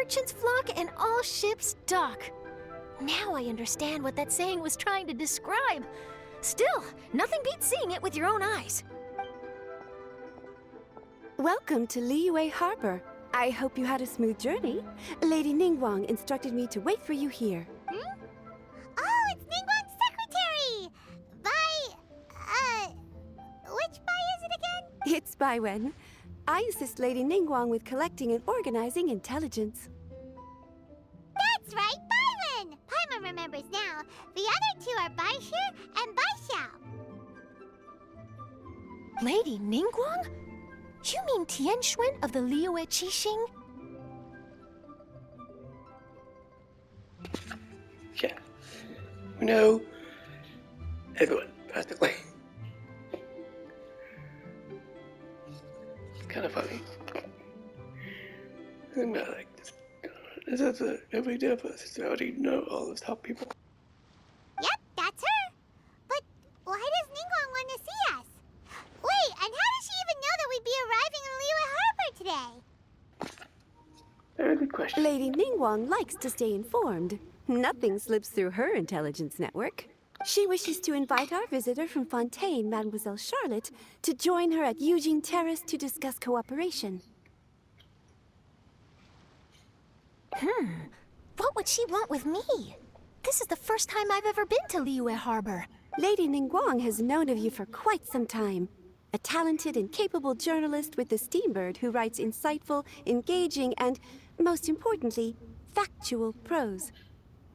merchants flock and all ships dock. Now I understand what that saying was trying to describe. Still, nothing beats seeing it with your own eyes. Welcome to Liyue Harbor. I hope you had a smooth journey. Lady Ningguang instructed me to wait for you here. Oh, it's Ningguang's secretary! Which Bai is it again? It's Baiwen. I assist Lady Ningguang with collecting and organizing intelligence. That's right, Baiwen! Paimon remembers now. The other two are Baishir and Baishao. Lady Ningguang? You mean Tian Xuan of the Liyue Qixing? Yeah. You know, everyone, practically. It's kind of funny. I'm not like this is a every day of us. I already know all those top people. Yep, that's her. But why does Ningguang want to see us? Wait, and how does she even know that we'd be arriving in Liyue Harbor today? Very good question. Lady Ningguang likes to stay informed. Nothing slips through her intelligence network. She wishes to invite our visitor from Fontaine, Mademoiselle Charlotte, to join her at Eugene Terrace to discuss cooperation. What would she want with me? This is the first time I've ever been to Liyue Harbor. Lady Ningguang has known of you for quite some time. A talented and capable journalist with the Steambird who writes insightful, engaging, and, most importantly, factual prose.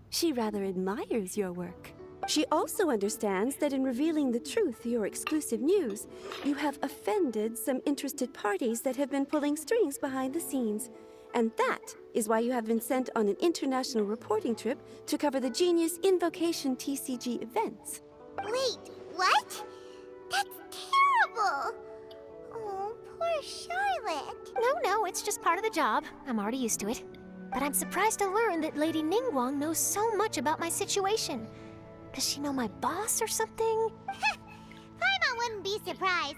She rather admires your work. She also understands that in revealing the truth, your exclusive news, you have offended some interested parties that have been pulling strings behind the scenes. And that is why you have been sent on an international reporting trip to cover the Genius Invocation TCG events. Wait, what? That's terrible! Oh, poor Charlotte. No, it's just part of the job. I'm already used to it. But I'm surprised to learn that Lady Ningguang knows so much about my situation. Does she know my boss or something? Paimon wouldn't be surprised.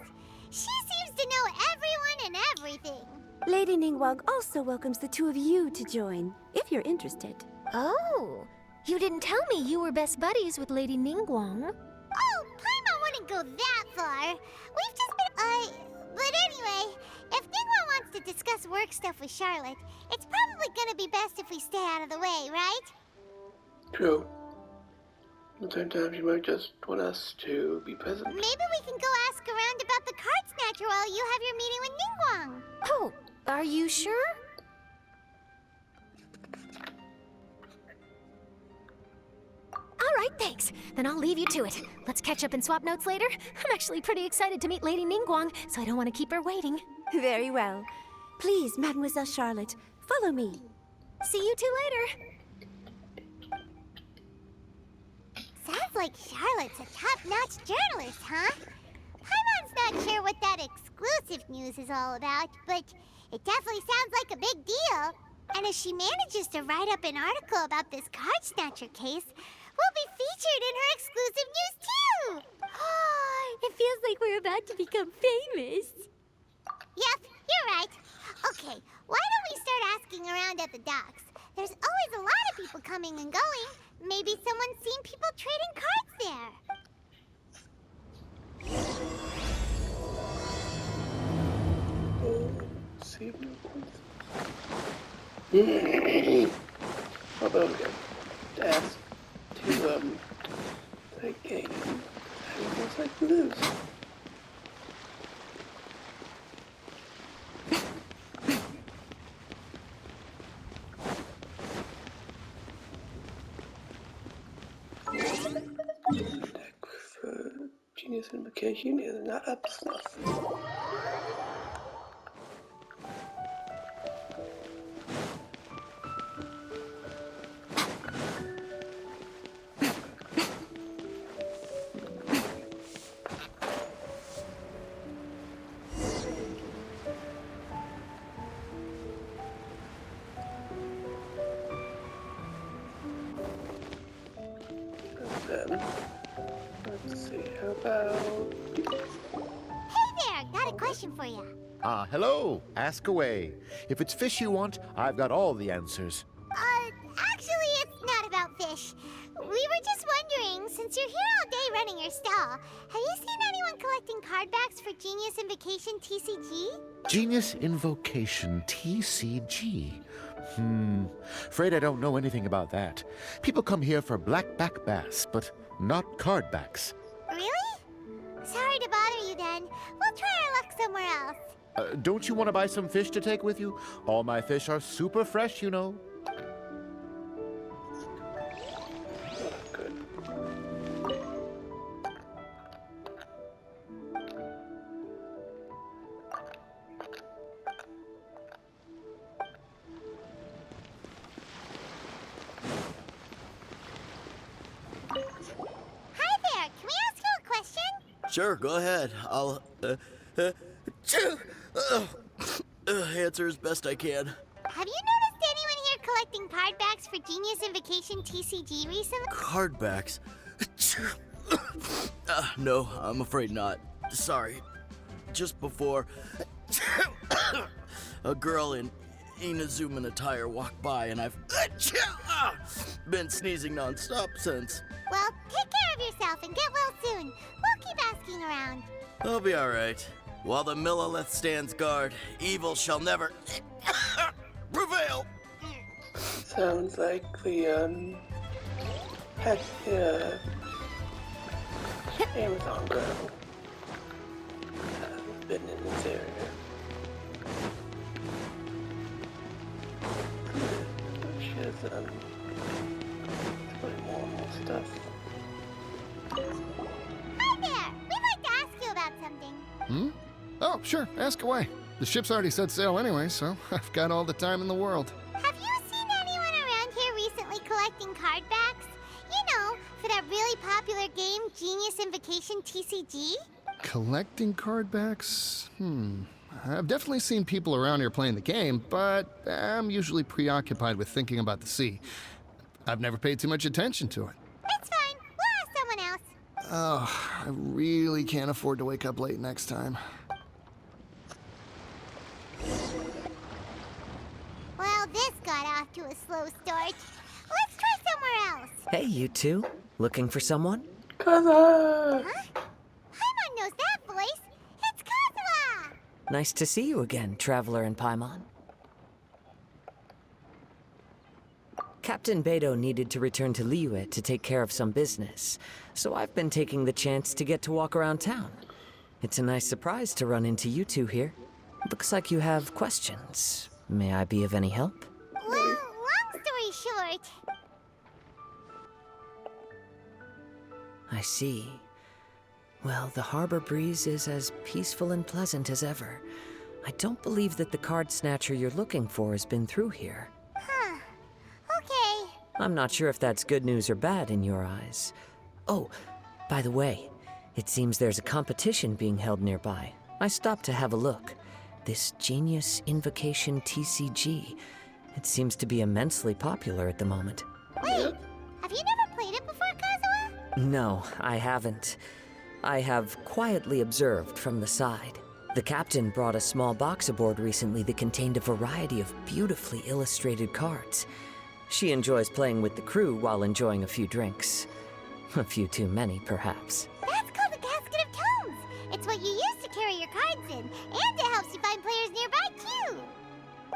She seems to know everyone and everything. Lady Ningguang also welcomes the two of you to join, if you're interested. Oh, you didn't tell me you were best buddies with Lady Ningguang. Oh, Paimon wouldn't go that far. We've just been, but anyway, if Ningguang wants to discuss work stuff with Charlotte, it's probably gonna be best if we stay out of the way, right? True. At the same time, she might just want us to be present. Maybe we can go ask around about the card snatcher while you have your meeting with Ningguang. Oh, are you sure? All right, thanks. Then I'll leave you to it. Let's catch up and swap notes later. I'm actually pretty excited to meet Lady Ningguang, so I don't want to keep her waiting. Very well. Please, Mademoiselle Charlotte, follow me. See you two later. Sounds like Charlotte's a top-notch journalist, huh? Paimon's not sure what that exclusive news is all about, but it definitely sounds like a big deal. And if she manages to write up an article about this card snatcher case, we'll be featured in her exclusive news too! It feels like we're about to become famous. Yep, you're right. Okay, why don't we start asking around at the docks? There's always a lot of people coming and going. Maybe someone's seen people trading cards there. Although we got to ask to play a game. It feels like we lose. Deck for Genius Invocation is not up to snuff. Let's see, how about... Hey there, got a question for you. Hello. Ask away. If it's fish you want, I've got all the answers. Actually, it's not about fish. We were just wondering, since you're here all day running your stall, have you seen anyone collecting card backs for Genius Invocation TCG? Genius Invocation TCG. Afraid I don't know anything about that. People come here for blackback bass, but not card backs. Really? Sorry to bother you then. We'll try our luck somewhere else. Don't you want to buy some fish to take with you? All my fish are super fresh, you know. Good. Hi there, can we ask you a question? Sure, go ahead. I'll answer as best I can. Have you noticed anyone here collecting card backs for Genius Invocation TCG recently? Card backs. No, I'm afraid not. Sorry. Just before, a girl in Inazuman attire walked by, and I've been sneezing nonstop since. Well, take care of yourself and get well soon. We'll keep asking around. I'll be all right. While the Millilith stands guard, evil shall never prevail. Sounds like the Amazon girl has been in this area. She has putting more and more stuff. Hi there! We'd like to ask you about something. Oh, sure, ask away. The ship's already set sail anyway, so I've got all the time in the world. Have you seen anyone around here recently collecting card backs? You know, for that really popular game, Genius Invocation TCG? Collecting card backs? I've definitely seen people around here playing the game, but I'm usually preoccupied with thinking about the sea. I've never paid too much attention to it. That's fine. We'll ask someone else. Oh, I really can't afford to wake up late next time. Well, this got off to a slow start. Let's try somewhere else. Hey, you two. Looking for someone? Kaza! Huh? Paimon knows that voice. It's Kazuha! Nice to see you again, Traveler and Paimon. Captain Beidou needed to return to Liyue to take care of some business, so I've been taking the chance to get to walk around town. It's a nice surprise to run into you two here. Looks like you have questions. May I be of any help? Well, long story short, I see. Well, the harbor breeze is as peaceful and pleasant as ever. I don't believe that the card snatcher you're looking for has been through here. huh. Okay. I'm not sure if that's good news or bad in your eyes. Oh, by the way, it seems there's a competition being held nearby. I stopped to have a look. This Genius Invocation TCG. It seems to be immensely popular at the moment. Wait, have you never played it before, Kazuha? No, I haven't. I have quietly observed from the side. The captain brought a small box aboard recently that contained a variety of beautifully illustrated cards. She enjoys playing with the crew while enjoying a few drinks. A few too many, perhaps. That's called the Casket of Tomes. It's what you use to carry your cards in, and it helps you find players nearby, too.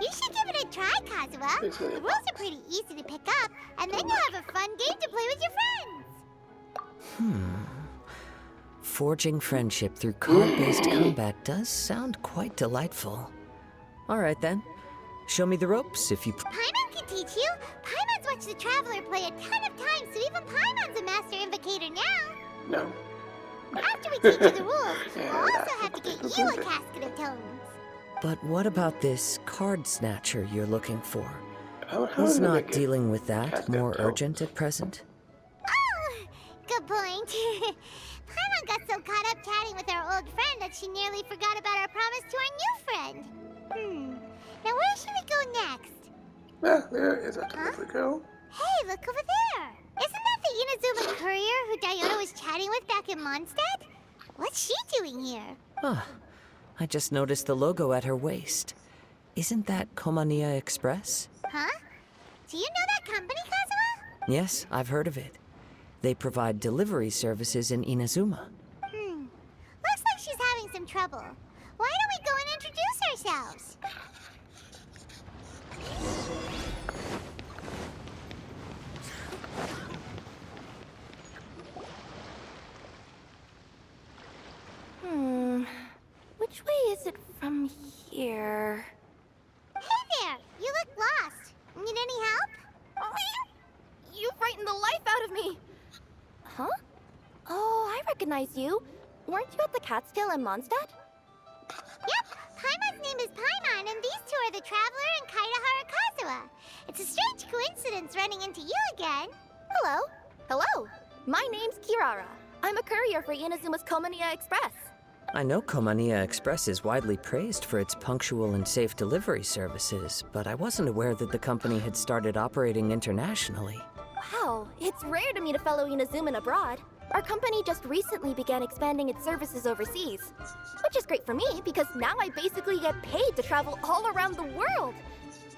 You should give it a try, Kazuha. The rules are pretty easy to pick up, and then you'll have a fun game to play with your friends. Forging friendship through card-based combat does sound quite delightful. All right, then. Show me the ropes, if you... Paimon can teach you. Paimon's watched the Traveler play a ton of times, so even Paimon's a master invocator now. No. After we teach you the rules, we'll also have to get you a Casket of Tomes. But what about this card snatcher you're looking for? How Is did I not make it? dealing with that Casket more of Tomes. urgent at present? Oh, good point. Paimon got so caught up chatting with our old friend that she nearly forgot about our promise to our new friend. Now where should we go next? Ah, there is a delivery girl. Hey, look over there. Isn't that the Inazuma courier who Diona was chatting with back in Mondstadt? What's she doing here? Ah, I just noticed the logo at her waist. Isn't that Komania Express? Huh? Do you know that company, Kazuha? Yes, I've heard of it. They provide delivery services in Inazuma. Looks like she's having some trouble. Why don't we go and introduce ourselves? Which way is it from here? Hey there! You look lost. Need any help? You frightened the life out of me! Huh? Oh, I recognize you. Weren't you at the Catskill in Mondstadt? Yep, Paimon's name is Paimon, and these two are the Traveler and Kaitahara Kazuha. It's a strange coincidence running into you again. Hello. Hello. My name's Kirara. I'm a courier for Inazuma's Komania Express. I know Komania Express is widely praised for its punctual and safe delivery services, but I wasn't aware that the company had started operating internationally. Wow, it's rare to meet a fellow Inazuman abroad. Our company just recently began expanding its services overseas. Which is great for me, because now I basically get paid to travel all around the world.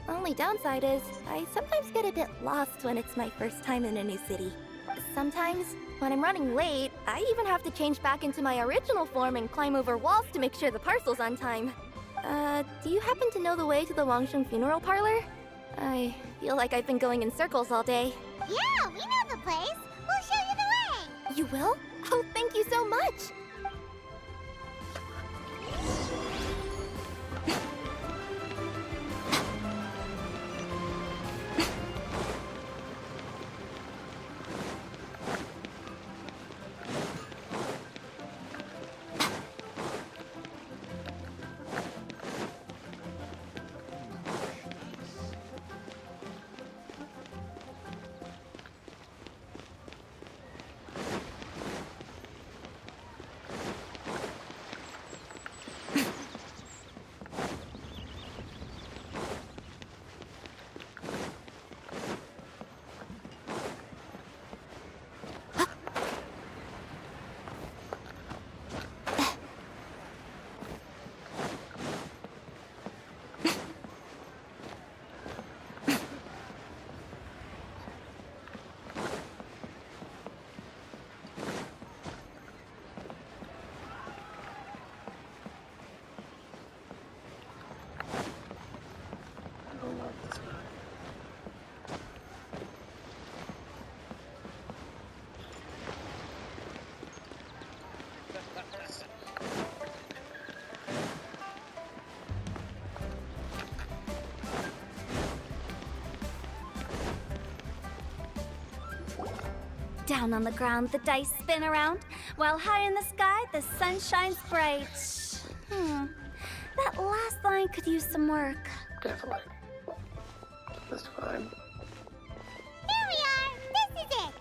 Only downside is, I sometimes get a bit lost when it's my first time in a new city. Sometimes, when I'm running late, I even have to change back into my original form and climb over walls to make sure the parcel's on time. Do you happen to know the way to the Wangsheng funeral parlor? I feel like I've been going in circles all day. Yeah, we know the place. We'll show you the way. You will? Oh, thank you so much! Down on the ground, the dice spin around, while high in the sky, the sun shines bright. That last line could use some work. Definitely. That's fine. Here we are. This is it.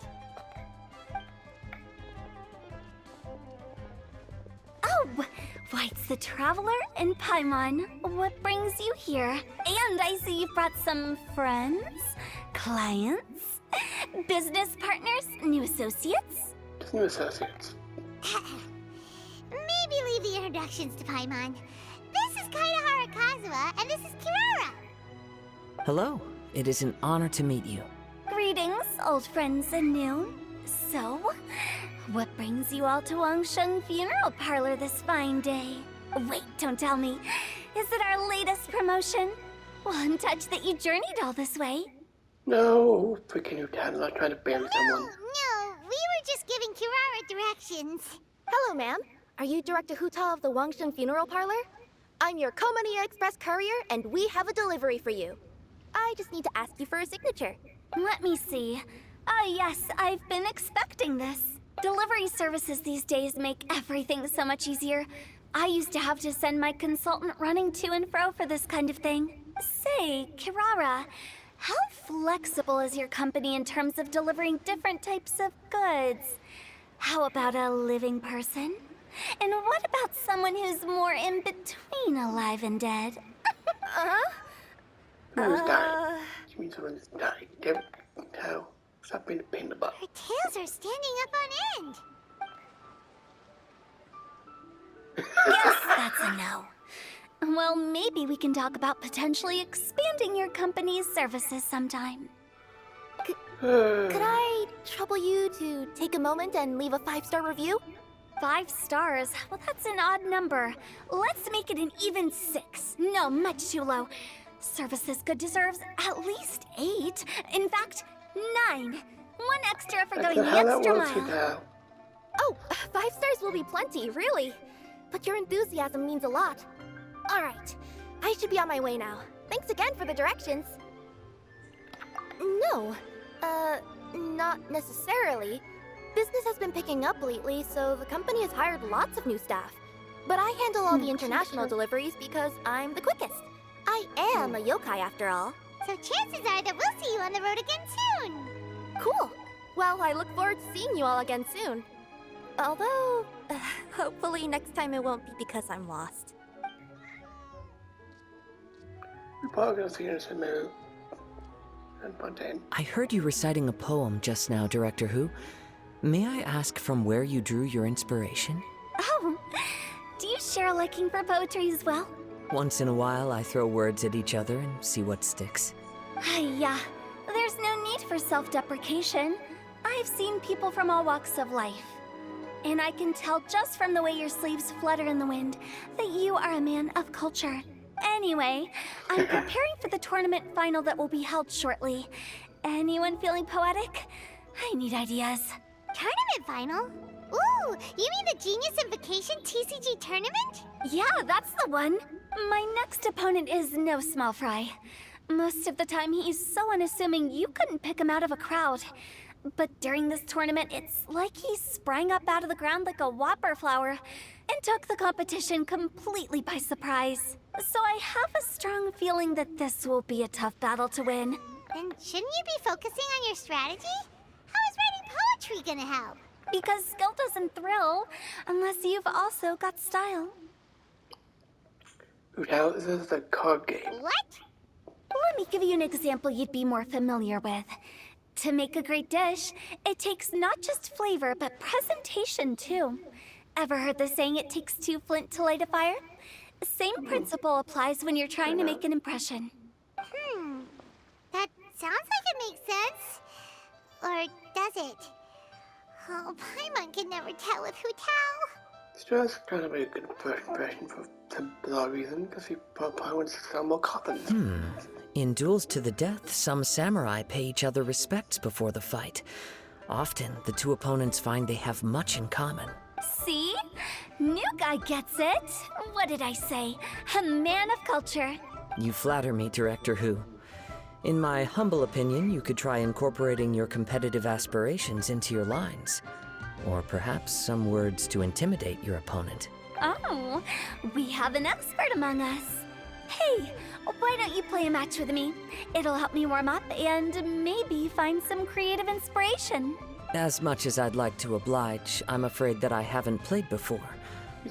Oh, why, it's the Traveler and Paimon. What brings you here? And I see you've brought some friends, clients, business partners, new associates. Just new associates. Maybe leave the introductions to Paimon. This is Kaitahara Kazuha, and this is Kirara. Hello. It is an honor to meet you. Greetings, old friends and new. So, what brings you all to Wangsheng Funeral Parlor this fine day? Wait, don't tell me. Is it our latest promotion? Well, I'm touched that you journeyed all this way. No, freaking new dad. I'm not trying to bury someone. No, we were just giving Kirara directions. Hello, ma'am. Are you Director Huta of the Wangsheng Funeral Parlor? I'm your Komania Express courier, and we have a delivery for you. I just need to ask you for a signature. Let me see. Ah, yes, I've been expecting this. Delivery services these days make everything so much easier. I used to have to send my consultant running to and fro for this kind of thing. Say, Kirara, how flexible is your company in terms of delivering different types of goods? How about a living person? And what about someone who's more in between alive and dead? Who's died? You mean someone that's died? Damn it. How? Stop being a pain in the butt. Her tails are standing up on end. Yes, that's a no. Well, maybe we can talk about potentially expanding your company's services sometime. Could I trouble you to take a moment and leave a 5-star review? 5 stars? Well, that's an odd number. Let's make it an even 6. No, much too low. Services Good deserves at least 8. In fact, 9. 1 extra for going the how that extra works with mile. that. Oh, 5 stars will be plenty, really. But your enthusiasm means a lot. All right, I should be on my way now. Thanks again for the directions. No, not necessarily. Business has been picking up lately, so the company has hired lots of new staff. But I handle all the international deliveries because I'm the quickest. I am a yokai after all. So chances are that we'll see you on the road again soon. Cool. Well, I look forward to seeing you all again soon. Although, hopefully next time it won't be because I'm lost. We're probably gonna see you in a minute. And Fontaine. I heard you reciting a poem just now, Director Who. May I ask from where you drew your inspiration? Oh, do you share a liking for poetry as well? Once in a while, I throw words at each other and see what sticks. Yeah, there's no need for self-deprecation. I've seen people from all walks of life. And I can tell just from the way your sleeves flutter in the wind that you are a man of culture. Anyway, I'm preparing for the tournament final that will be held shortly. Anyone feeling poetic? I need ideas. Tournament final? Ooh, you mean the Genius Invocation TCG tournament? Yeah, that's the one. My next opponent is no small fry. Most of the time, he's so unassuming you couldn't pick him out of a crowd. But during this tournament, it's like he sprang up out of the ground like a whopper flower and took the competition completely by surprise. So I have a strong feeling that this will be a tough battle to win. Then shouldn't you be focusing on your strategy? How is writing poetry gonna help? Because skill doesn't thrill unless you've also got style. Dude, how this is the card game. What? Let me give you an example you'd be more familiar with. To make a great dish, it takes not just flavor, but presentation too. Ever heard the saying, it takes 2 flint to light a fire? Same principle applies when you're trying to make an impression. That sounds like it makes sense. Or does it? Oh, Paimon can never tell with Hu Tao. It's just trying to make a good first impression for some bizarre reason, because he probably wants to sell more coffins. In duels to the death, some samurai pay each other respects before the fight. Often, the two opponents find they have much in common. See? New guy gets it. What did I say? A man of culture. You flatter me, Director Who. In my humble opinion, you could try incorporating your competitive aspirations into your lines. Or perhaps some words to intimidate your opponent. Oh, we have an expert among us. Hey, why don't you play a match with me? It'll help me warm up and maybe find some creative inspiration. As much as I'd like to oblige, I'm afraid that I haven't played before.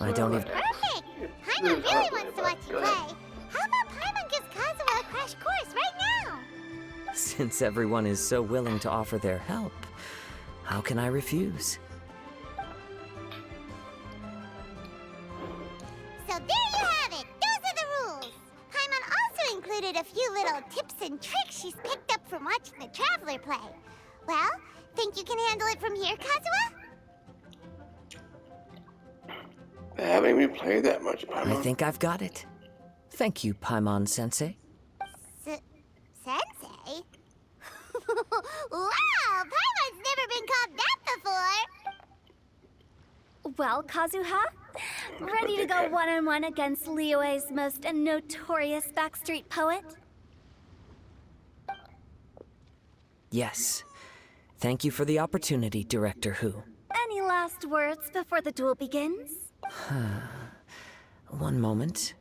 I don't even... Perfect! Paimon really wants to watch you play. How about Paimon gives Kazuha a crash course right now? Since everyone is so willing to offer their help, how can I refuse? So there you have it. Those are the rules. Paimon also included a few little tips and tricks she's picked up from watching the Traveler play. Well, think you can handle it from here, Kazuha? I haven't even played that much, I Paimon. think I've got it. Thank you, Paimon-sensei. Sensei? Wow, Paimon's never been called that before. Well, Kazuha, ready to go one-on-one against Liyue's most notorious backstreet poet? Yes. Thank you for the opportunity, Director Who. Any last words before the duel begins? One moment.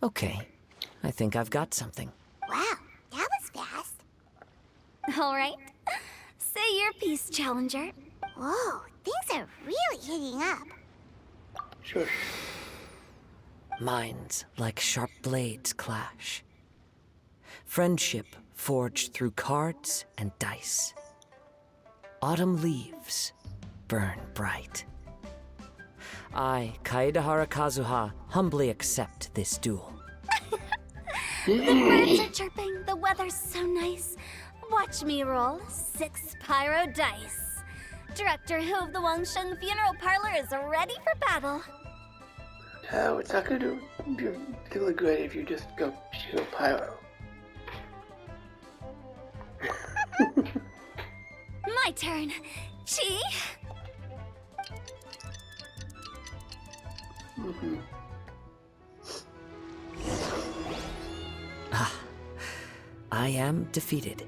Okay, I think I've got something. Wow, that was fast. All right. Say your piece, Challenger. Whoa, things are really heating up. Sure. Minds like sharp blades clash. Friendship forged through cards and dice. Autumn leaves burn bright. I, Kaedehara Kazuha, humbly accept this duel. The birds are chirping, the weather's so nice. Watch me roll 6 pyro dice. Director Hu of the Wangsheng Funeral Parlor is ready for battle. No, it's not gonna do really great if you just go pyro. My turn. Chi? I am defeated.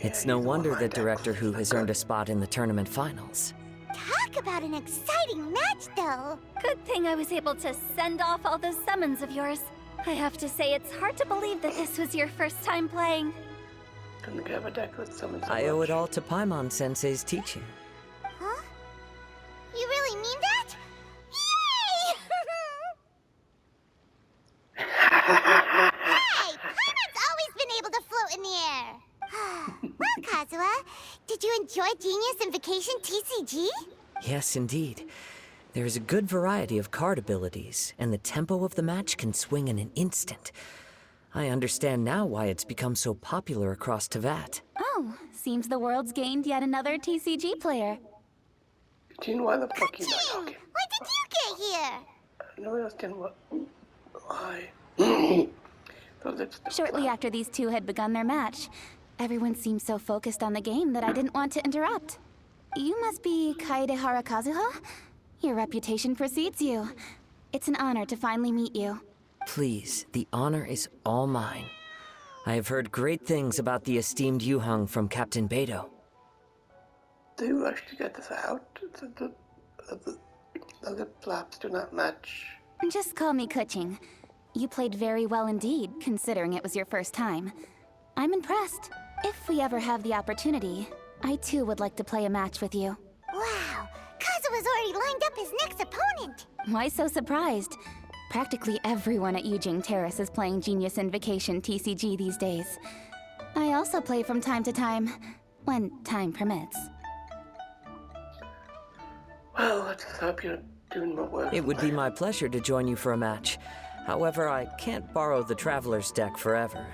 It's no wonder that Director Hu has earned a spot in the tournament finals. Talk about an exciting match, though. Good thing I was able to send off all those summons of yours. I have to say, it's hard to believe that this was your first time playing. Couldn't have a deck with summon so I owe much. it all to Paimon Sensei's teaching. Huh? You really mean that? Yay! Hey, Paimon's always been able to float in the air. Well, Kazuha, did you enjoy Genius Invocation TCG? Yes, indeed. There is a good variety of card abilities, and the tempo of the match can swing in an instant. I understand now why it's become so popular across Teyvat. Oh, seems the world's gained yet another TCG player. Gene, why the fuck you not Aching! talking? When did you get here? No one else can what? Why? Those lips don't Shortly flap. after these two had begun their match, everyone seemed so focused on the game that I didn't want to interrupt. You must be Kaedehara Kazuha? Your reputation precedes you. It's an honor to finally meet you. Please, the honor is all mine. I have heard great things about the esteemed Yuheng from Captain Beidou. They rushed to get this out. The lip flaps do not match. Just call me Kuching. You played very well indeed, considering it was your first time. I'm impressed. If we ever have the opportunity, I too would like to play a match with you. Wow, Kazuha's already lined up his next opponent. Why so surprised? Practically everyone at Yujing Terrace is playing Genius Invocation TCG these days. I also play from time to time, when time permits. Well, let's hope you're doing more work. It would be my pleasure to join you for a match. However, I can't borrow the Traveler's deck forever.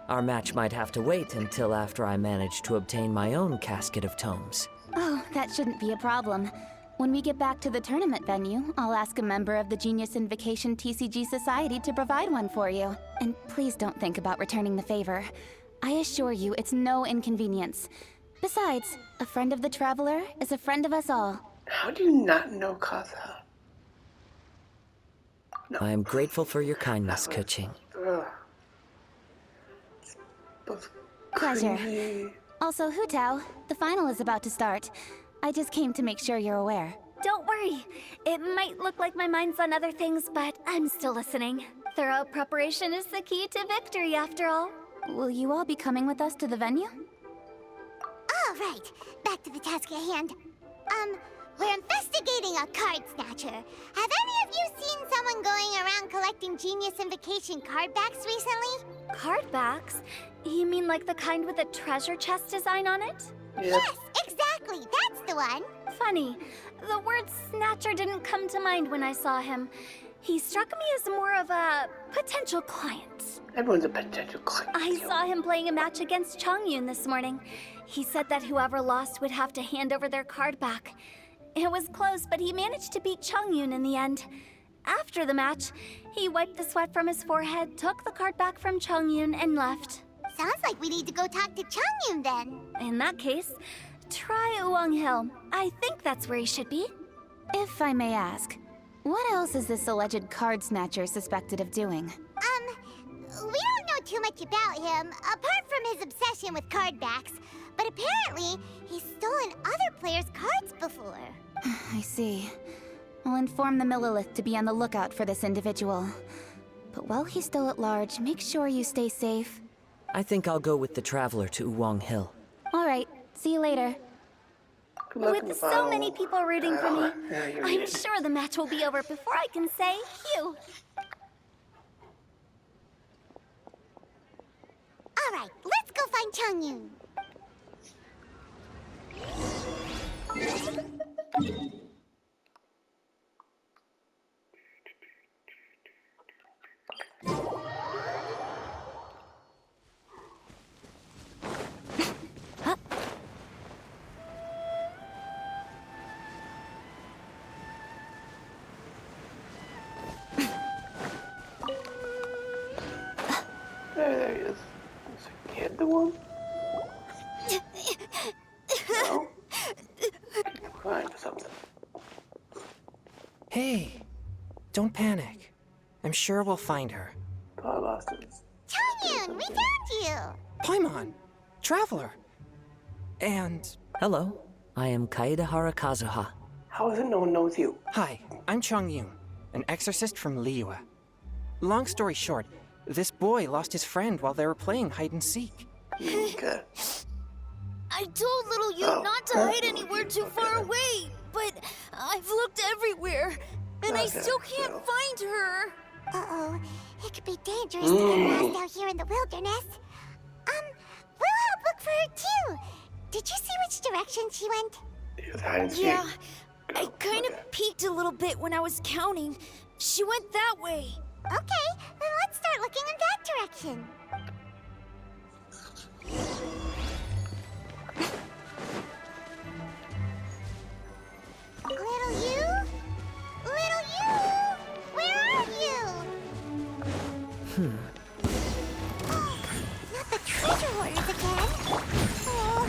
Our match might have to wait until after I manage to obtain my own casket of tomes. Oh, that shouldn't be a problem. When we get back to the tournament venue, I'll ask a member of the Genius Invocation TCG Society to provide one for you. And please don't think about returning the favor. I assure you, it's no inconvenience. Besides, a friend of the Traveler is a friend of us all. How do you not know Kazuha? No. I am grateful for your kindness, Kuching. Ugh. Both Pleasure. cringy. Also, Hutao, the final is about to start. I just came to make sure you're aware. Don't worry. It might look like my mind's on other things, but I'm still listening. Thorough preparation is the key to victory, after all. Will you all be coming with us to the venue? All right, back to the task at hand. We're investigating a card snatcher. Have any of you seen someone going around collecting Genius Invocation card backs recently? Card backs? You mean like the kind with a treasure chest design on it? Yep. Yes, exactly, that's the one. Funny. The word snatcher didn't come to mind when I saw him. He struck me as more of a potential client. Everyone's a potential client. I saw him playing a match against Chongyun this morning. He said that whoever lost would have to hand over their card back. It was close, but he managed to beat Chongyun in the end. After the match, he wiped the sweat from his forehead, took the card back from Chongyun, and left. Sounds like we need to go talk to Chongyun then. In that case, try Uwang Hill. I think that's where he should be. If I may ask, what else is this alleged card snatcher suspected of doing? We don't know too much about him, apart from his obsession with card backs. But apparently, he's stolen other players' cards before. I see. I'll inform the Millilith to be on the lookout for this individual. But while he's still at large, make sure you stay safe. I think I'll go with the Traveler to Uwang Hill. All right, see you later. Good luck in the With so final. many people rooting for me, Yeah, you're I'm right. sure the match will be over before I can say phew. All right, let's go find Chongyun. one? No? I'm crying for something. Hey, don't panic. I'm sure we'll find her. Poor bastards. Changyun, we found you! Paimon, Traveler. And Hello, I am Kaedehara Kazuha. How is it no one knows you? hi, I'm Changyun, an exorcist from Liyue. Long story short, this boy lost his friend while they were playing hide and seek. Okay. I told little you not to hide anywhere too far away, but I've looked everywhere, and I still can't find her. Uh-oh, it could be dangerous to get lost out here in the wilderness. We'll help look for her too. Did you see which direction she went? He was hide and seek. Yeah, I kind of peeked a little bit when I was counting. She went that way. Okay, then let's start looking in that direction. Little you? Little you? Where are you? Not the treasure hoarders again. Oh,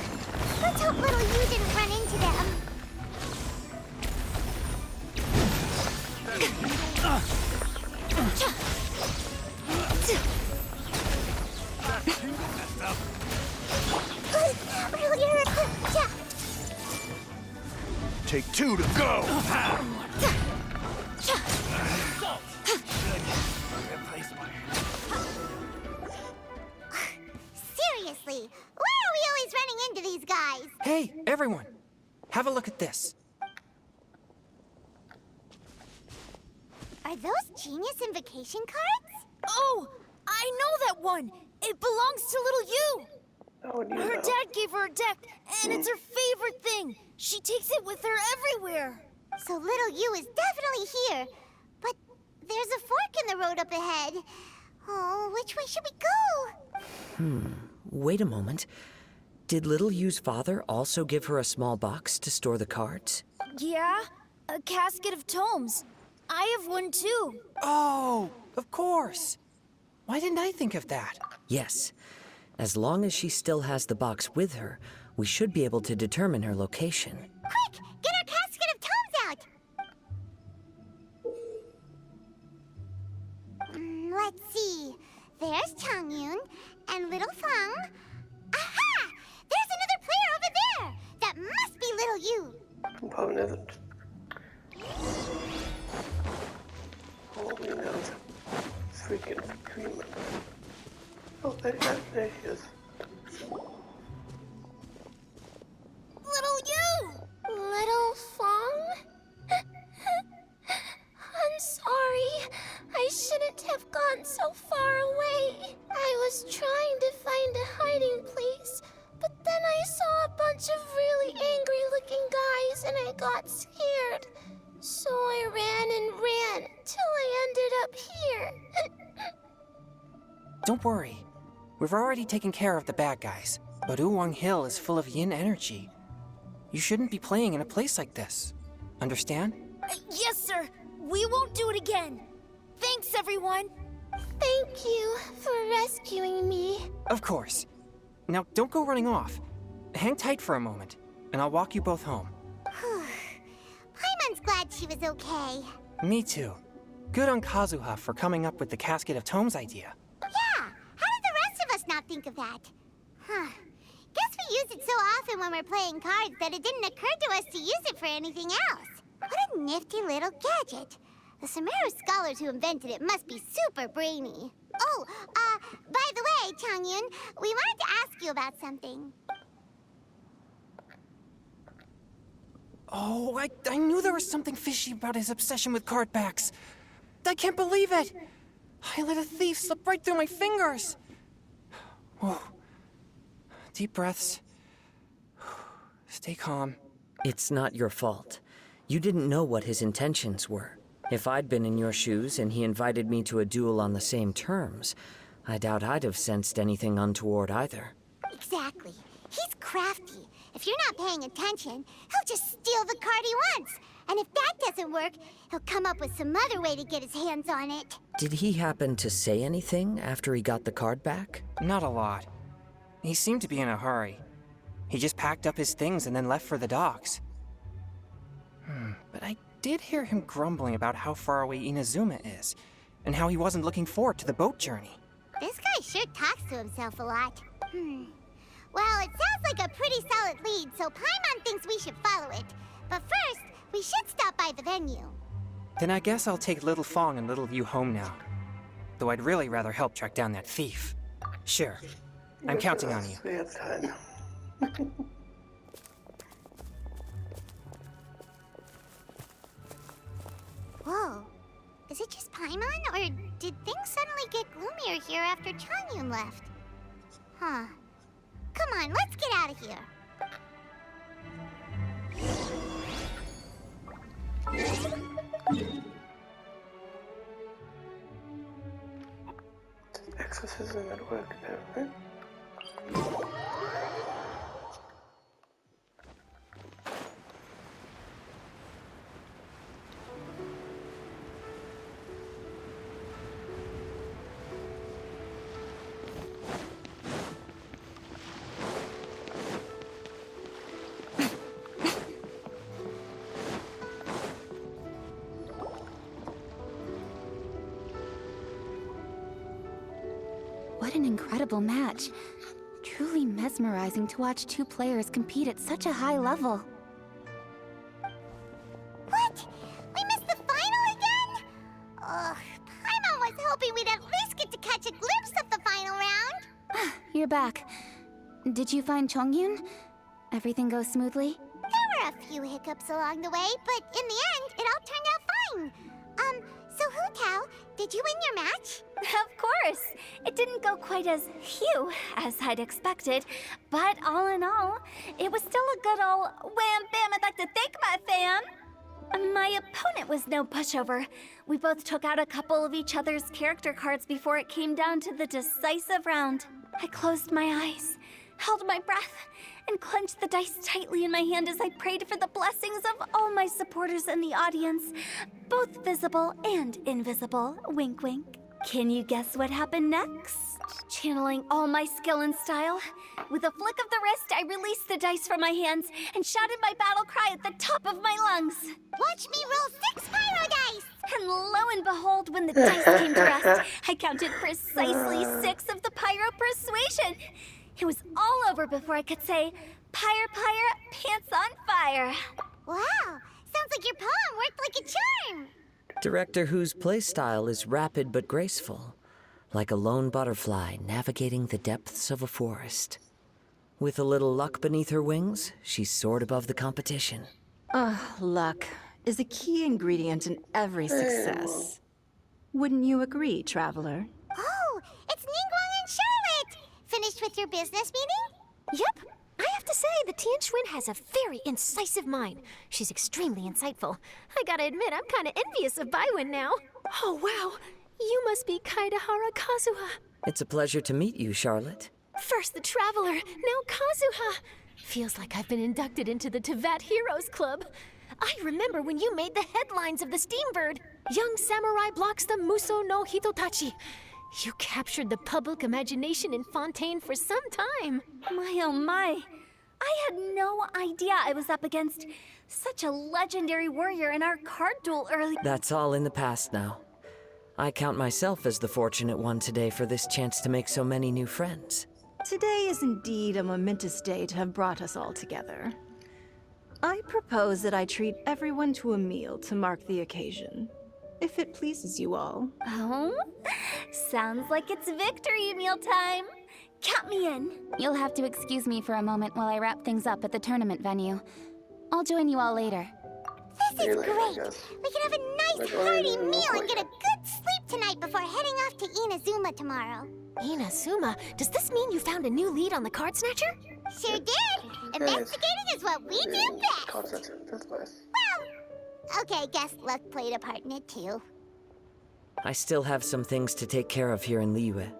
let's hope little you didn't run into them. Take two to go! Seriously, why are we always running into these guys? Hey, everyone, have a look at this. Are those genius invocation cards? Oh, I know that one. It belongs to little you. How would you Her know? dad gave her a deck, and it's her favorite thing. She takes it with her everywhere. So little you is definitely here. But there's a fork in the road up ahead. Oh, which way should we go? Wait a moment. Did Little Yu's father also give her a small box to store the cards? Yeah, a casket of tomes. I have one too. Oh, of course. Why didn't I think of that? Yes. As long as she still has the box with her, we should be able to determine her location. Quick, get our casket of tomes out! Let's see. There's Changyun and little Fang. Aha! There's another player over there! That must be little you. Probably isn't. Holy nose. Freaking screaming. Oh, there he is. Little you! Little Fong? I'm sorry. I shouldn't have gone so far away. I was trying to find a hiding place, but then I saw a bunch of really angry-looking guys and I got scared. So I ran till I ended up here. Don't worry. We've already taken care of the bad guys, but Uwang Hill is full of yin energy. You shouldn't be playing in a place like this. Understand? Yes, sir. We won't do it again. Thanks, everyone. Thank you for rescuing me. Of course. Now, don't go running off. Hang tight for a moment, and I'll walk you both home. Paimon's glad she was okay. Me too. Good on Kazuha for coming up with the Casket of Tomes idea. Yeah, how did the rest of us not think of that? Huh. Guess we use it so often when we're playing cards that it didn't occur to us to use it for anything else. What a nifty little gadget. The Sumeru scholars who invented it must be super brainy. Oh, by the way, Changyun, we wanted to ask you about something. Oh, I knew there was something fishy about his obsession with card backs. I can't believe it! I let a thief slip right through my fingers! Whoa. Deep breaths. Stay calm. It's not your fault. You didn't know what his intentions were. If I'd been in your shoes and he invited me to a duel on the same terms, I doubt I'd have sensed anything untoward either. Exactly. He's crafty. If you're not paying attention, he'll just steal the card he wants. And if that doesn't work, he'll come up with some other way to get his hands on it. Did he happen to say anything after he got the card back? Not a lot. He seemed to be in a hurry. He just packed up his things and then left for the docks. But I did hear him grumbling about how far away Inazuma is, and how he wasn't looking forward to the boat journey. This guy sure talks to himself a lot. Well, it sounds like a pretty solid lead, so Paimon thinks we should follow it. But first, we should stop by the venue. Then I guess I'll take Little Fong and Little Yu home now. Though I'd really rather help track down that thief. Sure. I'm counting on you. Whoa. Is it just Paimon, or did things suddenly get gloomier here after Changyun left? Huh. Come on, let's get out of here. Exorcism at work now, right? What an incredible match. Truly mesmerizing to watch two players compete at such a high level. What? We missed the final again? Ugh, Paimon was hoping we'd at least get to catch a glimpse of the final round. You're back. Did you find Chongyun? Everything go smoothly? There were a few hiccups along the way, but in the end, it all turned out fine. So Hu Tao, did you win your match? Of course! It didn't go quite as phew as I'd expected, but all in all, it was still a good ol' wham bam. I'd like to thank my fam! My opponent was no pushover. We both took out a couple of each other's character cards before it came down to the decisive round. I closed my eyes, held my breath, and clenched the dice tightly in my hand as I prayed for the blessings of all my supporters in the audience, both visible and invisible. Wink, wink. Can you guess what happened next? Channeling all my skill and style, with a flick of the wrist, I released the dice from my hands and shouted my battle cry at the top of my lungs. Watch me roll 6 pyro dice! And lo and behold, when the dice came to rest, I counted precisely 6 of the pyro persuasion. It was all over before I could say, "Pyre, pyre, pants on fire." Wow, sounds like your poem worked like a charm. Director Who's playstyle is rapid but graceful, like a lone butterfly navigating the depths of a forest. With a little luck beneath her wings, she soared above the competition. Luck is a key ingredient in every success. Wouldn't you agree, Traveler? Oh, it's Ningguang and Charlotte! Finished with your business meeting? Yep. I have to say, the Tianquan has a very incisive mind. She's extremely insightful. I gotta admit, I'm kinda envious of Baiwen now. Oh, wow. You must be Kaidahara Kazuha. It's a pleasure to meet you, Charlotte. First the Traveler, now Kazuha. Feels like I've been inducted into the Tevat Heroes Club. I remember when you made the headlines of the Steambird. Young samurai blocks the Muso no Hitotachi. You captured the public imagination in Fontaine for some time. My oh my. I had no idea I was up against such a legendary warrior in our card duel early. That's all in the past now. I count myself as the fortunate one today for this chance to make so many new friends. Today is indeed a momentous day to have brought us all together. I propose that I treat everyone to a meal to mark the occasion, if it pleases you all. Oh? Sounds like it's victory meal time. Count me in. You'll have to excuse me for a moment while I wrap things up at the tournament venue. I'll join you all later. This is great! We can have a nice hearty meal and get a good sleep tonight before heading off to Inazuma tomorrow. Inazuma? Does this mean you found a new lead on the Card Snatcher? Sure did! Investigating is what we do best! Well, okay, guess luck played a part in it too. I still have some things to take care of here in Liyue,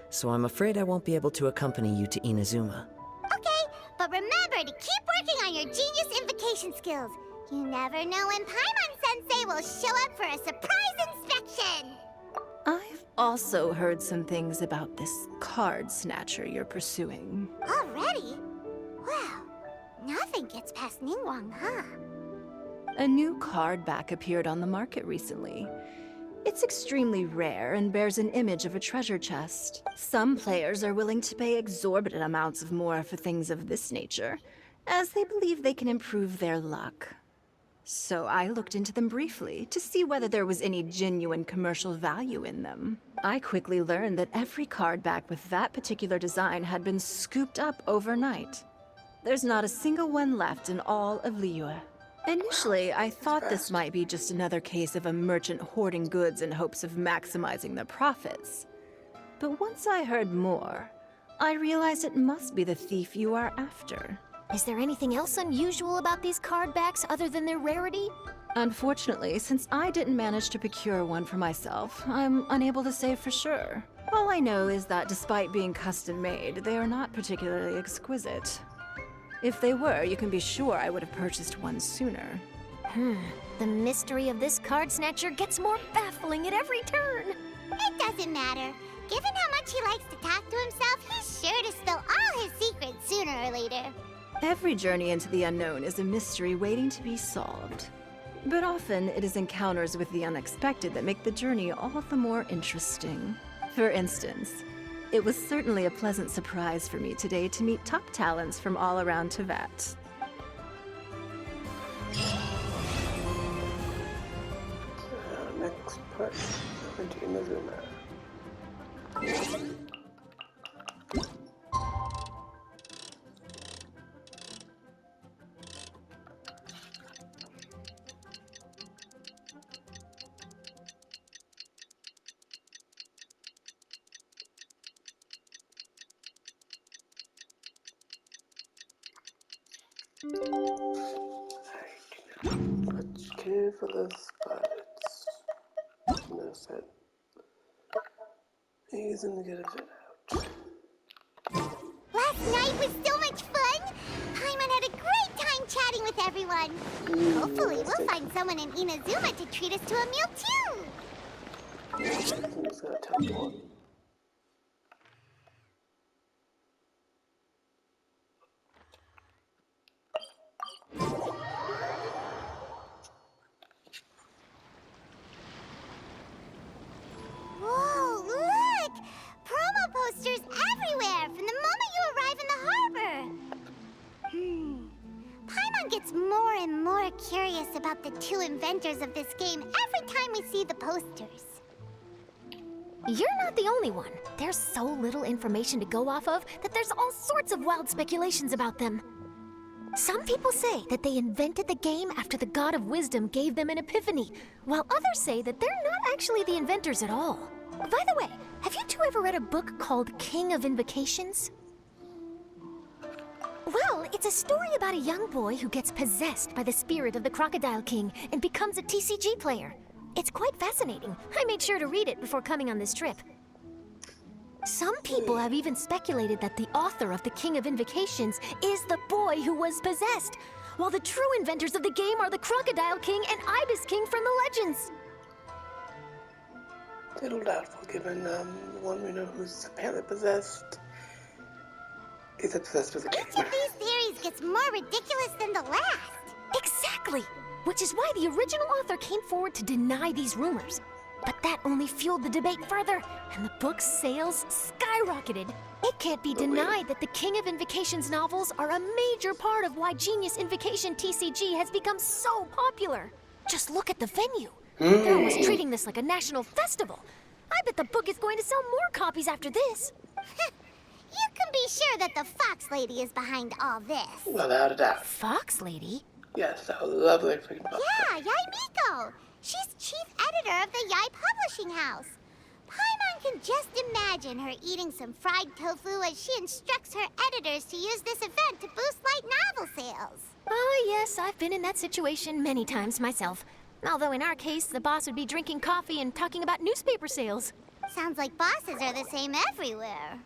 so I'm afraid I won't be able to accompany you to Inazuma. Okay, but remember to keep working on your genius invocation skills. You never know when Paimon Sensei will show up for a surprise inspection! I've also heard some things about this card snatcher you're pursuing. Already? Wow. Nothing gets past Ningguang, huh? A new card back appeared on the market recently. It's extremely rare and bears an image of a treasure chest. Some players are willing to pay exorbitant amounts of more for things of this nature, as they believe they can improve their luck. So I looked into them briefly to see whether there was any genuine commercial value in them. I quickly learned that every card back with that particular design had been scooped up overnight. There's not a single one left in all of Liyue. Initially, I thought this might be just another case of a merchant hoarding goods in hopes of maximizing their profits. But once I heard more, I realized it must be the thief you are after. Is there anything else unusual about these card backs other than their rarity? Unfortunately, since I didn't manage to procure one for myself, I'm unable to say for sure. All I know is that despite being custom-made, they are not particularly exquisite. If they were, you can be sure I would have purchased one sooner. The mystery of this card snatcher gets more baffling at every turn. It doesn't matter. Given how much he likes to talk to himself, he's sure to spill all his secrets sooner or later. Every journey into the unknown is a mystery waiting to be solved. But often, it is encounters with the unexpected that make the journey all the more interesting. For instance, it was certainly a pleasant surprise for me today to meet top talents from all around Teyvat. Next part, into Inazuma. Let's care for the spots. Notice that he's in the good of it out. Last night was so much fun! Paimon had a great time chatting with everyone. Hopefully we'll find someone in Inazuma to treat us to a meal too! I'm just gonna teleport. Whoa, look! Promo posters everywhere from the moment you arrive in the harbor! Paimon gets more and more curious about the two inventors of this game every time we see the posters. You're not the only one. There's so little information to go off of that there's all sorts of wild speculations about them. Some people say that they invented the game after the God of Wisdom gave them an epiphany, while others say that they're not actually the inventors at all. By the way, have you two ever read a book called King of Invocations? Well, it's a story about a young boy who gets possessed by the spirit of the Crocodile King and becomes a TCG player. It's quite fascinating. I made sure to read it before coming on this trip. Some people have even speculated that the author of the King of Invocations is the boy who was possessed, while the true inventors of the game are the Crocodile King and Ibis King from the legends. Little doubtful, given the one we know who's apparently possessed is obsessed with the game. Each of these theories gets more ridiculous than the last. Exactly! Which is why the original author came forward to deny these rumors. But that only fueled the debate further, and the book's sales skyrocketed. It can't be denied that the King of Invocations novels are a major part of why Genius Invocation TCG has become so popular. Just look at the venue. They're almost treating this like a national festival. I bet the book is going to sell more copies after this. You can be sure that the Fox Lady is behind all this. Without a doubt. Fox Lady? Yes, that lovely freaking book. Yeah, Yai Miko. She's chief editor of the Yai Publishing House. Paimon can just imagine her eating some fried tofu as she instructs her editors to use this event to boost light novel sales. Oh, yes, I've been in that situation many times myself. Although in our case, the boss would be drinking coffee and talking about newspaper sales. Sounds like bosses are the same everywhere.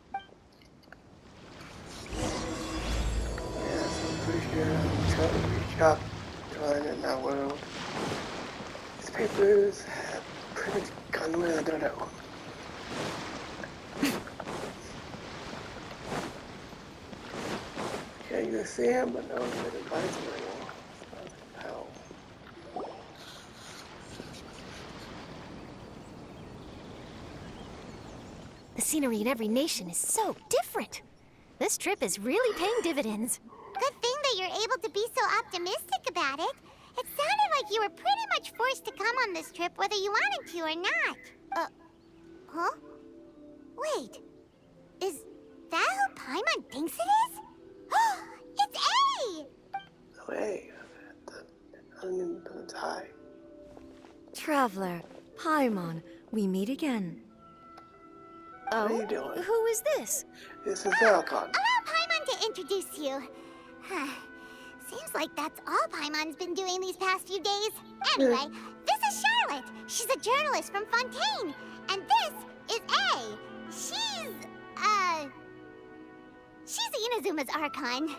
Yes, I'm pretty sure I'm trying to reach out to learn in that world. These papers have pretty much gone the way I don't know. Can't even see him, but no one's been invited to my wall. Hell. The scenery in every nation is so different. This trip is really paying dividends. Good thing that you're able to be so optimistic about it. It sounded like you were pretty much forced to come on this trip whether you wanted to or not. Huh? Wait. Is that who Paimon thinks it is? It's A! No way. I don't even put a tie. Traveler, Paimon, we meet again. What are you doing? Who is this? This is Velcon. Allow Paimon to introduce you. Seems like that's all Paimon's been doing these past few days. Anyway, this is Charlotte. She's a journalist from Fontaine. And this is A. She's Inazuma's Archon.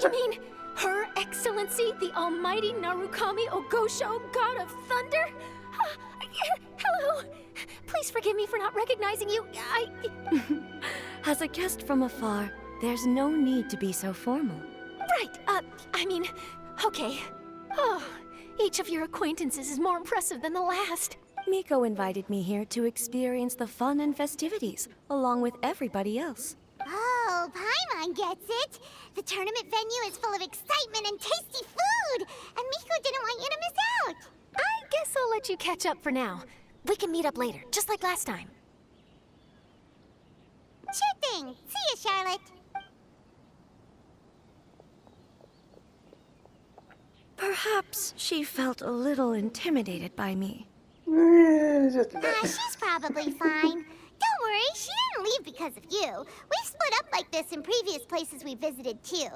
You mean Her Excellency, the Almighty Narukami Ogosho, God of Thunder? Hello. Please forgive me for not recognizing you. As a guest from afar, there's no need to be so formal. Right, okay. Oh, each of your acquaintances is more impressive than the last. Miko invited me here to experience the fun and festivities, along with everybody else. Oh, Paimon gets it. The tournament venue is full of excitement and tasty food, and Miko didn't want you to miss out. I guess I'll let you catch up for now. We can meet up later, just like last time. Sure thing. See ya, Charlotte. Perhaps she felt a little intimidated by me. Just a bit. She's probably fine. Don't worry, she didn't leave because of you. We've split up like this in previous places we visited too.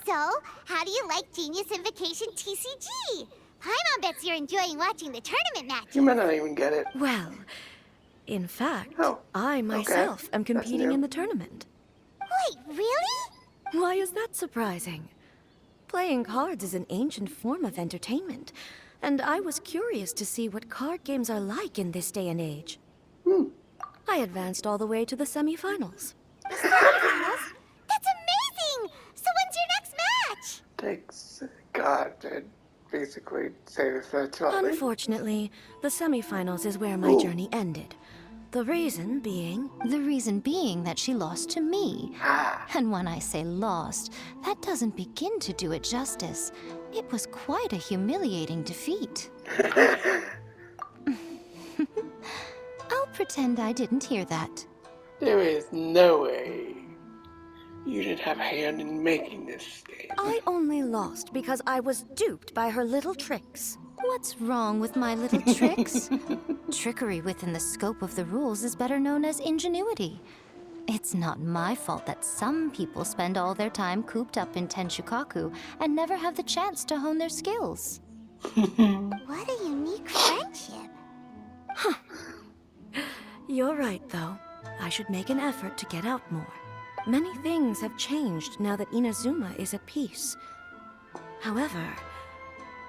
So, how do you like Genius Invocation TCG? Paimon bets you're enjoying watching the tournament match. You might not even get it. Well, in fact, Oh, I myself am That's competing new. in the tournament. Wait, really? Why is that surprising? Playing cards is an ancient form of entertainment, and I was curious to see what card games are like in this day and age. I advanced all the way to the semifinals. Semifinals? That's amazing! So when's your next match? Thanks God to basically say this shortly. Unfortunately, the semifinals is where my journey ended. The reason being... The reason being that she lost to me. And when I say lost, that doesn't begin to do it justice. It was quite a humiliating defeat. I'll pretend I didn't hear that. There is no way you didn't have a hand in making this game. I only lost because I was duped by her little tricks. What's wrong with my little tricks? Trickery within the scope of the rules is better known as ingenuity. It's not my fault that some people spend all their time cooped up in Tenshukaku and never have the chance to hone their skills. What a unique friendship. You're right, though. I should make an effort to get out more. Many things have changed now that Inazuma is at peace. However,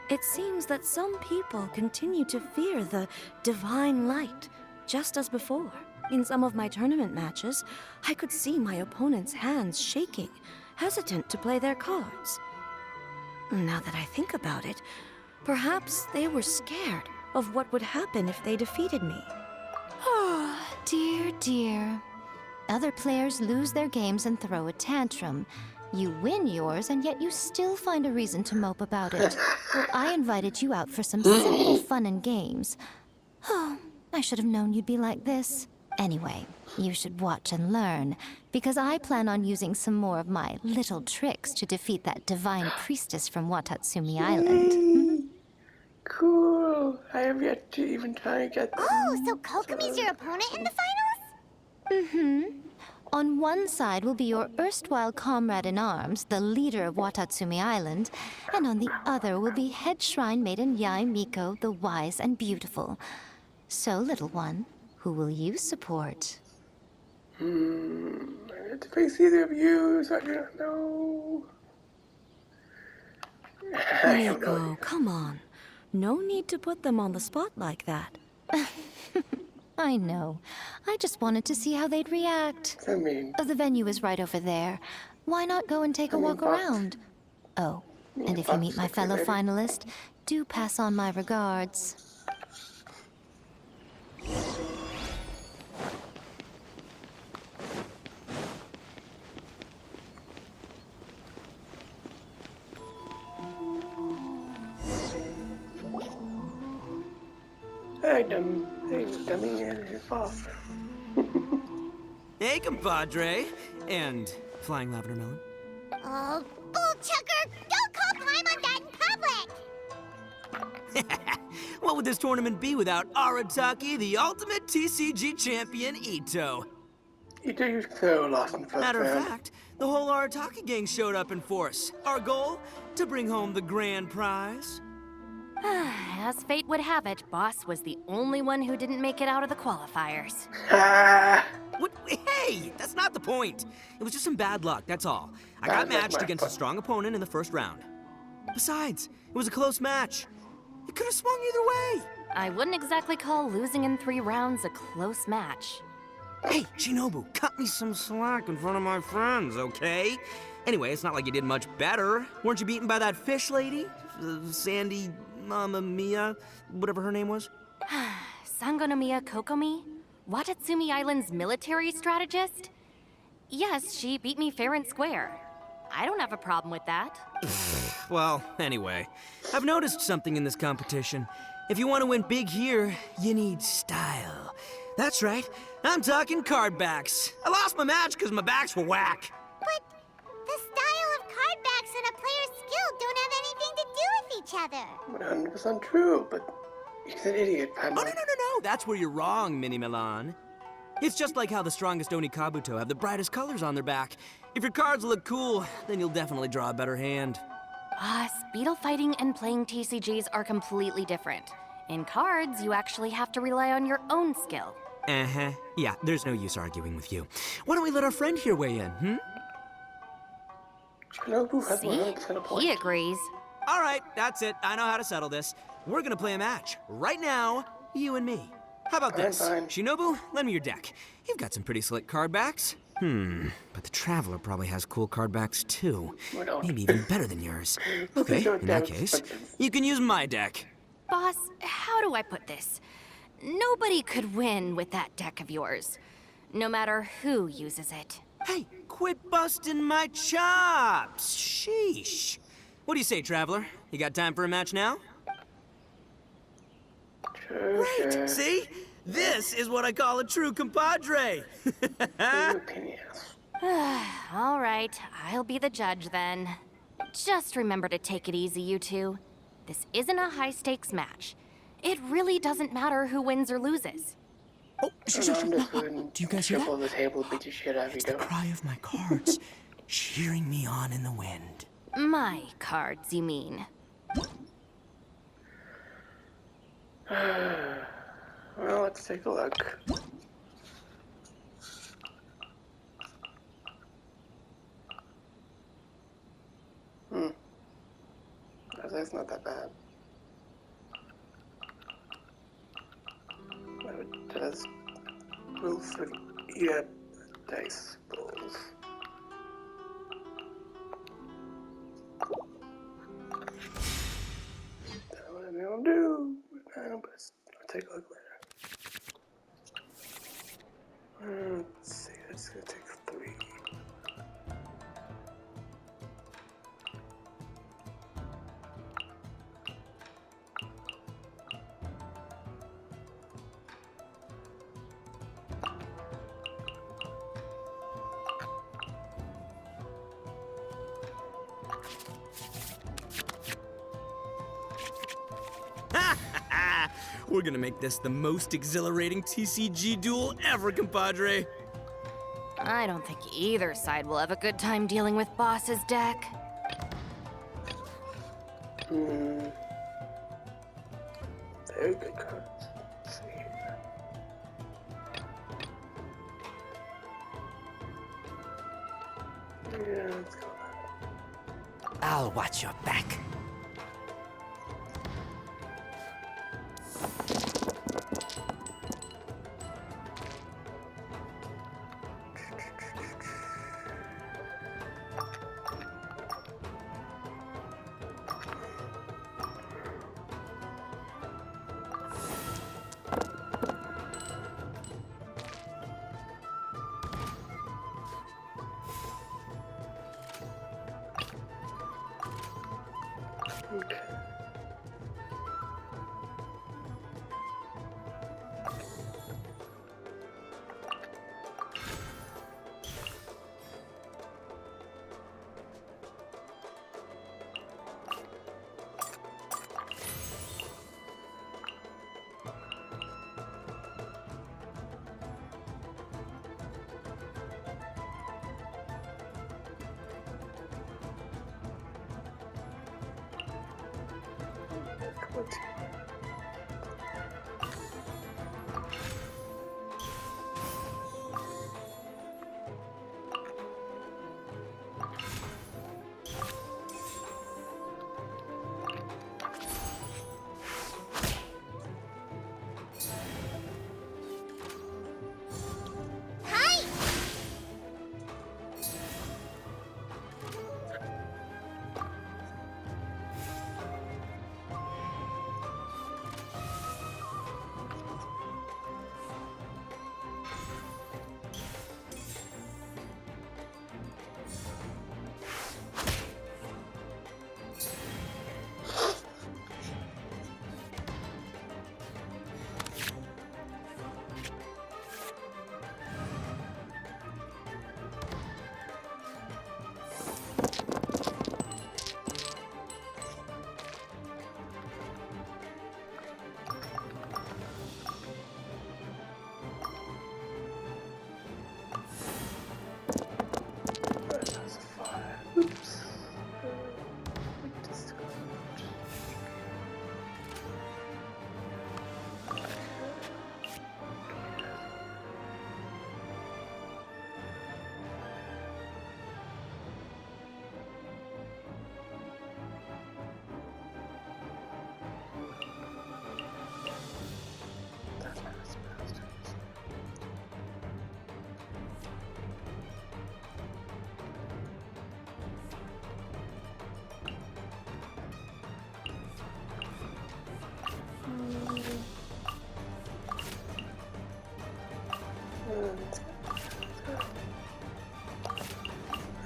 it seems that some people continue to fear the divine light, just as before. In some of my tournament matches, I could see my opponent's hands shaking, hesitant to play their cards. Now that I think about it, perhaps they were scared of what would happen if they defeated me. Oh, dear, dear. Other players lose their games and throw a tantrum. You win yours, and yet you still find a reason to mope about it. Well, I invited you out for some simple fun and games. Oh, I should have known you'd be like this. Anyway, you should watch and learn, because I plan on using some more of my little tricks to defeat that divine priestess from Watatsumi Island. Cool. I have yet to even try and get them. Oh, so Kokomi's your opponent in the finals? On one side will be your erstwhile comrade-in-arms, the leader of Watatsumi Island, and on the other will be head shrine maiden Yae Miko, the wise and beautiful. So, little one, who will you support? I have to face either of you, so I do not know. Miko, come on. No need to put them on the spot like that. I know. I just wanted to see how they'd react. I mean, The venue is right over there. Why not go and take a walk around? Oh, and if you meet my fellow finalist, do pass on my regards. hey, dummy. Hey, dummy and his boss. Hey, compadre. And Flying Lavender Melon. Oh, bullchucker! Don't call Paimon that in public! What would this tournament be without Arataki, the ultimate TCG champion, Ito? Ito, you're so lost in the first Matter of round. fact, the whole Arataki gang showed up in force. Our goal? To bring home the grand prize. As fate would have it, Boss was the only one who didn't make it out of the qualifiers. What? Hey, that's not the point. It was just some bad luck, that's all. I got matched against a strong opponent in the first round. Besides, it was a close match. It could have swung either way. I wouldn't exactly call losing in 3 rounds a close match. Hey, Shinobu, cut me some slack in front of my friends, okay? Anyway, it's not like you did much better. Weren't you beaten by that fish lady? Sandy Mamma Mia, whatever her name was? Sangonomiya Kokomi? Watatsumi Island's military strategist? Yes, she beat me fair and square. I don't have a problem with that. Well, anyway, I've noticed something in this competition. If you want to win big here, you need style. That's right, I'm talking card backs. I lost my match because my backs were whack. But the style of card backs and a player's skill don't have anything to do with each other. 100% true, but he's an idiot, Paimon. Oh, no, that's where you're wrong, Mini Milan. It's just like how the strongest Oni Kabuto have the brightest colors on their back. If your cards look cool, then you'll definitely draw a better hand. Beetle fighting and playing TCGs are completely different. In cards, you actually have to rely on your own skill. Uh-huh. Yeah, there's no use arguing with you. Why don't we let our friend here weigh in, Shinobu has See? 100% a point. He agrees. All right, that's it. I know how to settle this. We're gonna play a match. Right now, you and me. How about this? Fine. Shinobu, lend me your deck. You've got some pretty slick card backs. But the Traveler probably has cool card backs too. Maybe even better than yours. Okay, in that case, you can use my deck. Boss, how do I put this? Nobody could win with that deck of yours, no matter who uses it. Hey, quit busting my chops! Sheesh. What do you say, Traveler? You got time for a match now? Great! See? This is what I call a true compadre! All right, I'll be the judge then. Just remember to take it easy, you two. This isn't a high-stakes match. It really doesn't matter who wins or loses. Oh, Do you guys hear that? The table, beat the shit out of It's you. the cry of my cards, cheering me on in the wind. My cards, you mean? Well, let's take a look. That's not that bad. But it does move through your dice balls. That's what I'm gonna do. But I'll take a look later. Let's see, that's gonna take 3. We're gonna make this the most exhilarating TCG duel ever, compadre. I don't think either side will have a good time dealing with Boss's deck. Very good cards. Let's see here. Yeah, let's go. I'll watch your back. Let's Hi!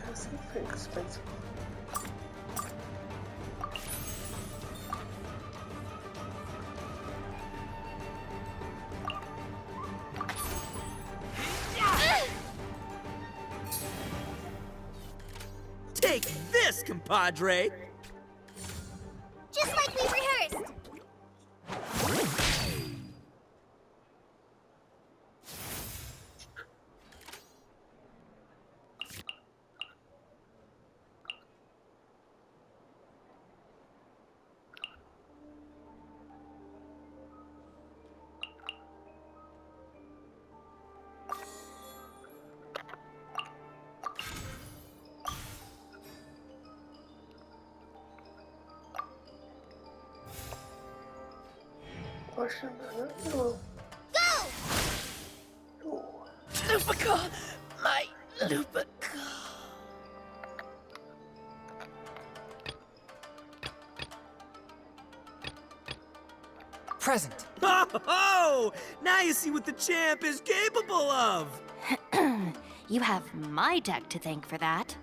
That's something expensive. Take this, compadre! Just like we rehearsed! Question. Oh. Go! Oh. Lupica! My Lupica! Present. Oh! Now you see what the champ is capable of! You have my deck to thank for that.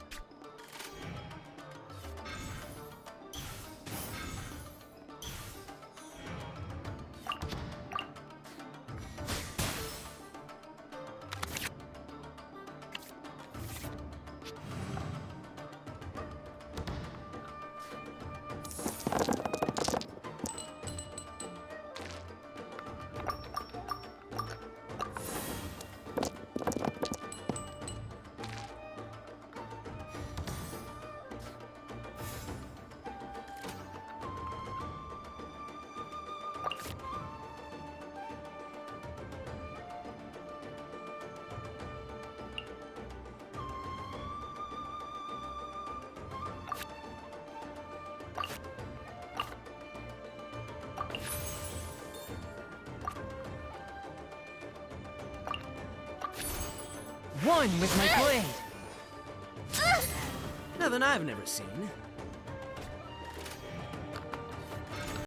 One with my blade. Nothing I've never seen.